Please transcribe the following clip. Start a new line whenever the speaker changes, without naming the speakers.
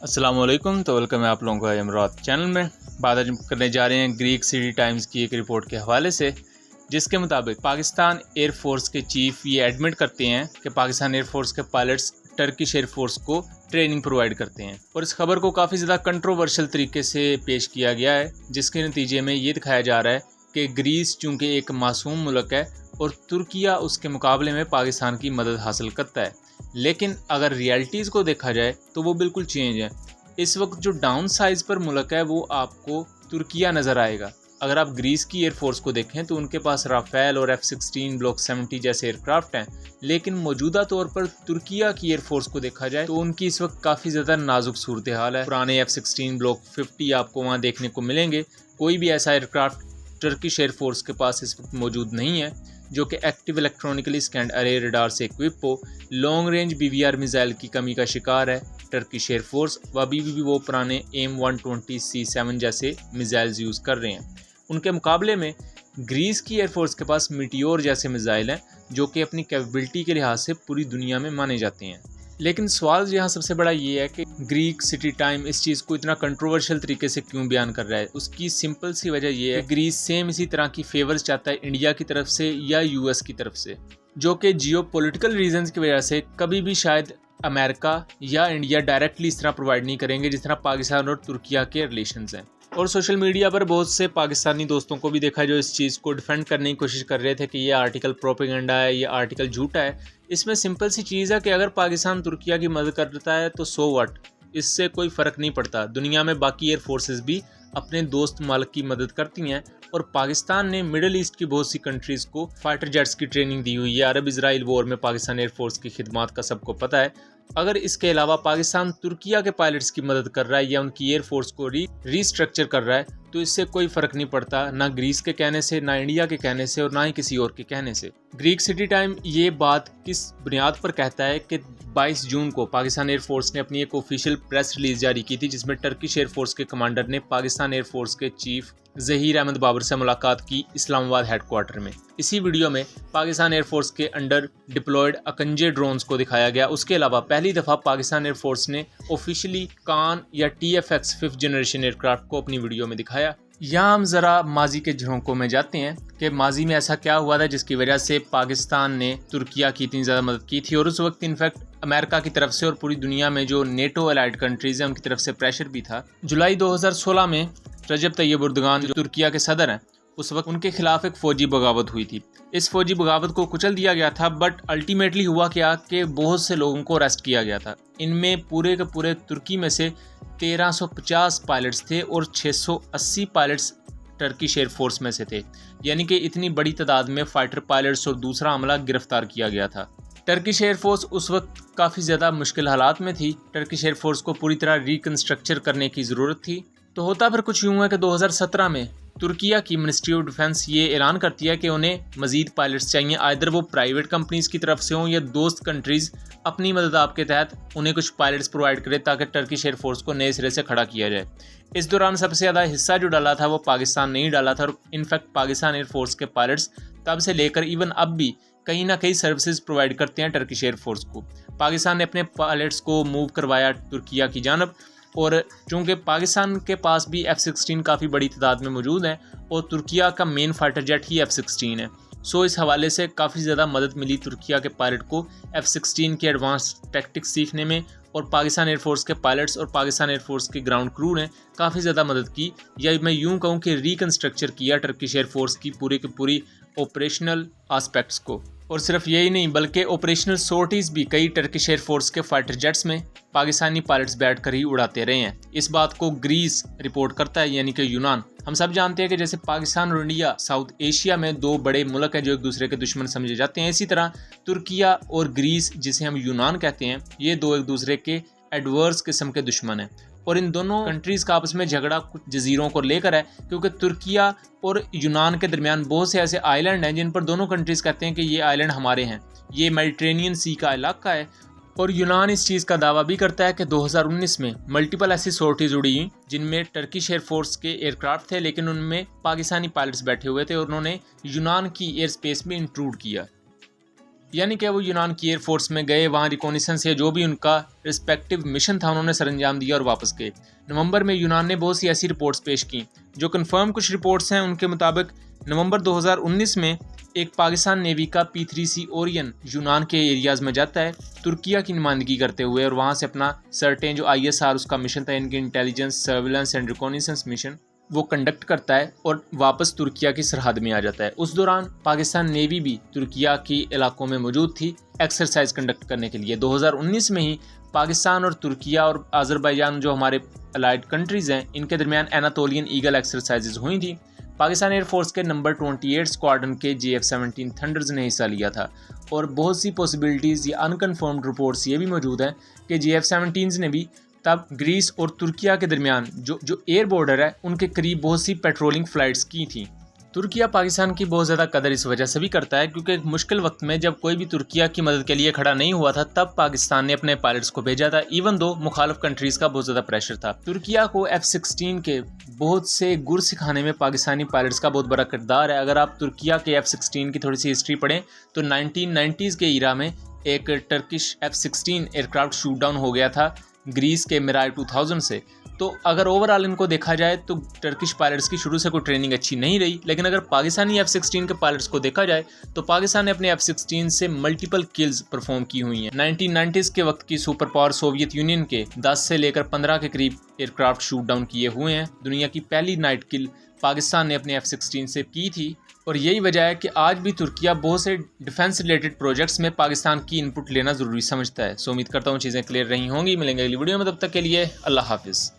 अस्सलाम वालेकुम। तो वेलकम है आप लोगों का इमरात चैनल में। बात आज करने जा रहे हैं ग्रीक सिटी टाइम्स की एक रिपोर्ट के हवाले से, जिसके मुताबिक पाकिस्तान एयर फोर्स के चीफ ये एडमिट करते हैं कि पाकिस्तान एयर फोर्स के पायलट्स टर्किश एयर फोर्स को ट्रेनिंग प्रोवाइड करते हैं। और इस खबर को काफ़ी ज़्यादा कंट्रोवर्शियल तरीके से पेश किया गया है, जिसके नतीजे में ये दिखाया जा रहा है कि ग्रीस चूँकि एक मासूम मुल्क है और तुर्किया उसके मुकाबले में पाकिस्तान की मदद हासिल करता है। लेकिन अगर रियलिटीज़ को देखा जाए तो वो बिल्कुल चेंज है। इस वक्त जो डाउन साइज़ पर मुल्क है वो आपको तुर्किया नज़र आएगा। अगर आप ग्रीस की एयरफोर्स को देखें तो उनके पास राफेल और F-16 ब्लॉक 70 जैसे एयरक्राफ्ट हैं, लेकिन मौजूदा तौर पर तुर्किया की एयरफोर्स को देखा जाए तो उनकी इस वक्त काफ़ी ज़्यादा नाजुक सूरत हाल है। पुराने F-16 ब्लॉक 50 आपको वहाँ देखने को मिलेंगे। कोई भी ऐसा एयरक्राफ्ट टर्किश एयरफोर्स के पास इस वक्त मौजूद नहीं है जो कि एक्टिव इलेक्ट्रॉनिकली स्कैंड अरे रडार से इक्विप हो। लॉन्ग रेंज BVR मिसाइल की कमी का शिकार है टर्किश एयरफोर्स, व अभी भी वो पुराने AIM-120C7 जैसे मिसाइल्स यूज़ कर रहे हैं। उनके मुकाबले में ग्रीस की एयरफोर्स के पास मीटियोर जैसे मिसाइल हैं जो कि अपनी कैपेबिलिटी के लिहाज से पूरी दुनिया में माने जाते हैं। लेकिन सवाल यहाँ सबसे बड़ा ये है कि ग्रीक सिटी टाइम इस चीज़ को इतना कंट्रोवर्शियल तरीके से क्यों बयान कर रहा है। उसकी सिंपल सी वजह ये है कि ग्रीस सेम इसी तरह की फेवर्स चाहता है इंडिया की तरफ से या US की तरफ से, जो कि जियोपॉलिटिकल रीजंस की वजह से कभी भी शायद अमेरिका या इंडिया डायरेक्टली इस तरह प्रोवाइड नहीं करेंगे जिस तरह पाकिस्तान और तुर्किया के रिलेशंस हैं। और सोशल मीडिया पर बहुत से पाकिस्तानी दोस्तों को भी देखा जो इस चीज़ को डिफेंड करने की कोशिश कर रहे थे कि ये आर्टिकल प्रोपेगेंडा है, ये आर्टिकल झूठा है। इसमें सिंपल सी चीज़ है कि अगर पाकिस्तान तुर्किया की मदद करता है तो सो व्हाट, इससे कोई फ़र्क नहीं पड़ता। दुनिया में बाकी एयर फोर्सेस भी अपने दोस्त मुल्क की मदद करती हैं और पाकिस्तान ने मिडल ईस्ट की बहुत सी कंट्रीज़ को फाइटर जेट्स की ट्रेनिंग दी हुई है। अरब इसराइल वॉर में पाकिस्तान एयर फोर्स की खिदमत का सबको पता है। अगर इसके अलावा पाकिस्तान तुर्किया के पायलट्स की मदद कर रहा है या उनकी एयर फोर्स को रीस्ट्रक्चर कर रहा है तो इससे कोई फ़र्क नहीं पड़ता, ना ग्रीस के कहने से, ना इंडिया के कहने से और ना ही किसी और के कहने से। ग्रीक सिटी टाइम ये बात किस बुनियाद पर कहता है कि 22 जून को पाकिस्तान एयर फोर्स ने अपनी एक ऑफिशियल प्रेस रिलीज जारी की थी जिसमें टर्किश एयर फोर्स के कमांडर ने पाकिस्तान एयर फोर्स के चीफ ज़हीर अहमद बाबर से मुलाकात की इस्लामाबाद हेडक्वार्टर में। इसी वीडियो में पाकिस्तान एयर फोर्स के अंडर डिप्लॉयड अकंजे ड्रोन्स को दिखाया गया। उसके अलावा पहली दफ़ा पाकिस्तान एयर फोर्स ने ऑफिशियली कान या TFX 5th जनरेशन एयरक्राफ्ट को अपनी वीडियो में दिखाया। यहाँ हम ज़रा माजी के झरोकों में जाते हैं कि माजी में ऐसा क्या हुआ था जिसकी वजह से पाकिस्तान ने तुर्किया की इतनी ज़्यादा मदद की थी। और उस वक्त इनफैक्ट अमेरिका की तरफ से और पूरी दुनिया में जो नेटो अलाइड कंट्रीज़ हैं उनकी तरफ से प्रेशर भी था। जुलाई 2016 में रजब तैयब एर्दोगान जो तुर्किया के सदर हैं, उस वक्त उनके खिलाफ एक फ़ौजी बगावत हुई थी। इस फ़ौजी बगावत को कुचल दिया गया था, बट अल्टीमेटली हुआ क्या कि बहुत से लोगों को अरेस्ट किया गया था। इनमें पूरे के पूरे तुर्की में से 1350 पायलट्स थे और 680 पायलट्स टर्किश एयर फोर्स में से थे, यानी कि इतनी बड़ी तादाद में फाइटर पायलट्स और दूसरा अमला गिरफ्तार किया गया था। टर्किश एयर फोर्स उस वक्त काफ़ी ज़्यादा मुश्किल हालात में थी। टर्किश एयर फोर्स को पूरी तरह रिकन्स्ट्रक्चर करने की ज़रूरत थी। तो होता फिर कुछ यूँ है कि 2017 में तुर्किया की मिनिस्ट्री ऑफ डिफेंस ये ऐलान करती है कि उन्हें मज़ीद पायलट्स चाहिए, आइदर वो प्राइवेट कंपनीज़ की तरफ से हों या दोस्त कंट्रीज़ अपनी मदद आपके तहत उन्हें कुछ पायलट्स प्रोवाइड करें ताकि टर्किश एयर फोर्स को नए सिरे से खड़ा किया जाए। इस दौरान सबसे ज़्यादा हिस्सा जो डाला था वो पाकिस्तान ने ही डाला था और इनफैक्ट पाकिस्तान एयर फोर्स के पायलट्स तब से लेकर इवन अब भी कहीं ना कहीं सर्विसेज प्रोवाइड करते हैं टर्किश एयर फोर्स को। पाकिस्तान ने अपने पायलट्स को मूव करवाया तुर्किया की जानब, और चूँकि पाकिस्तान के पास भी F-16 काफ़ी बड़ी तादाद में मौजूद हैं और तुर्किया का मेन फाइटर जेट ही F-16 है, सो इस हवाले से काफ़ी ज़्यादा मदद मिली तुर्किया के पायलट को F-16 के एडवांस टैक्टिक्स सीखने में। और पाकिस्तान एयर फोर्स के पायलट्स और पाकिस्तान एयर फोर्स के ग्राउंड क्रू ने काफ़ी ज़्यादा मदद की, या मैं यूँ कहूँ कि रिकन्स्ट्रक्चर किया टर्किश एयर फोर्स की पूरी की पूरी ऑपरेशनल आस्पेक्ट्स को। और सिर्फ यही नहीं बल्कि ऑपरेशनल सोर्टीज़ भी कई टर्किश एयर फोर्स के फाइटर जेट्स में पाकिस्तानी पायलट्स बैठ कर ही उड़ाते रहे हैं। इस बात को ग्रीस रिपोर्ट करता है, यानी कि यूनान। हम सब जानते हैं कि जैसे पाकिस्तान और इंडिया साउथ एशिया में दो बड़े मुल्क हैं जो एक दूसरे के दुश्मन समझे जाते हैं, इसी तरह तुर्किया और ग्रीस जिसे हम यूनान कहते हैं, ये दो एक दूसरे के एडवर्स किस्म के दुश्मन हैं। और इन दोनों कंट्रीज़ का आपस में झगड़ा कुछ जजीरों को लेकर है, क्योंकि तुर्किया और यूनान के दरमियान बहुत से ऐसे आइलैंड हैं जिन पर दोनों कंट्रीज़ कहते हैं कि ये आइलैंड हमारे हैं, ये मेडिटेरेनियन सी का इलाका है। और यूनान इस चीज़ का दावा भी करता है कि 2019 में मल्टीपल ऐसी सोर्टीज़ उड़ी जिनमें टर्किश एयर फोर्स के एयरक्राफ्ट थे, लेकिन उनमें पाकिस्तानी पायलट्स बैठे हुए थे और उन्होंने यूनान की एयर स्पेस में इंट्रूड किया। यानी कि वो यूनान की एयर फोर्स में गए, वहाँ रिकॉनिसेंस या जो भी उनका रिस्पेक्टिव मिशन था उन्होंने सर अंजाम दिया और वापस गए। नवंबर में यूनान ने बहुत सी ऐसी रिपोर्ट्स पेश की जो कन्फर्म कुछ रिपोर्ट्स हैं। उनके मुताबिक नवंबर 2019 में एक पाकिस्तान नेवी का P3C ओरियन यूनान के एरियाज़ में जाता है तुर्किया की नुमाइंदगी करते हुए, और वहाँ से अपना सर्टेन जो ISR उसका मिशन था, इनकी intelligence surveillance and reconnaissance mission, वो कंडक्ट करता है और वापस तुर्किया की सरहद में आ जाता है। उस दौरान पाकिस्तान नेवी भी तुर्किया की इलाकों में मौजूद थी एक्सरसाइज कंडक्ट करने के लिए। 2019 में ही पाकिस्तान और तुर्किया और आज़रबाईजान जो हमारे अलाइड कंट्रीज़ हैं, इनके दरमियान एनातोलियन ईगल एक्सरसाइजेज हुई थी। पाकिस्तान एयरफोर्स के नंबर 28 स्क्वाड्रन के JF-17 थंडर्स ने हिस्सा लिया था, और बहुत सी पॉसिबिलिटीज़ या अनकन्फर्म्ड रिपोर्ट्स ये भी मौजूद हैं कि JF-17 ने भी तब ग्रीस और तुर्किया के दरमियान जो एयर बॉर्डर है उनके करीब बहुत सी पेट्रोलिंग फ़्लाइट्स की थी। तुर्किया पाकिस्तान की बहुत ज़्यादा कदर इस वजह से भी करता है क्योंकि एक मुश्किल वक्त में जब कोई भी तुर्किया की मदद के लिए खड़ा नहीं हुआ था, तब पाकिस्तान ने अपने पायलट्स को भेजा था, इवन दो मुखालिफ कंट्रीज़ का बहुत ज़्यादा प्रेशर था। तुर्किया को F-16 के बहुत से गुर सिखाने में पाकिस्तानी पायलट्स का बहुत बड़ा किरदार है। अगर आप तुर्किया के F-16 की थोड़ी सी हिस्ट्री पढ़ें तो 1990s के ईरा में एक Turkish F-16 aircraft shoot down हो गया था ग्रीस के मिराज 2000 से। तो अगर ओवरऑल इनको देखा जाए तो टर्किश पायलट्स की शुरू से कोई ट्रेनिंग अच्छी नहीं रही, लेकिन अगर पाकिस्तानी F-16 के पायलट्स को देखा जाए तो पाकिस्तान ने अपने F-16 से मल्टीपल किल्स परफॉर्म की हुई हैं। 1990s के वक्त की सुपर पावर सोवियत यूनियन के 10 से लेकर 15 के करीब एयरक्राफ्ट शूट डाउन किए हुए हैं। दुनिया की पहली नाइट किल पाकिस्तान ने अपने F-16 से की थी, और यही वजह है कि आज भी तुर्किया बहुत से डिफेंस रिलेटेड प्रोजेक्ट्स में पाकिस्तान की इनपुट लेना ज़रूरी समझता है। उम्मीद करता हूँ चीज़ें क्लियर रही होंगी। मिलेंगे अगली वीडियो में, तब तक के लिए अल्लाह हाफिज़।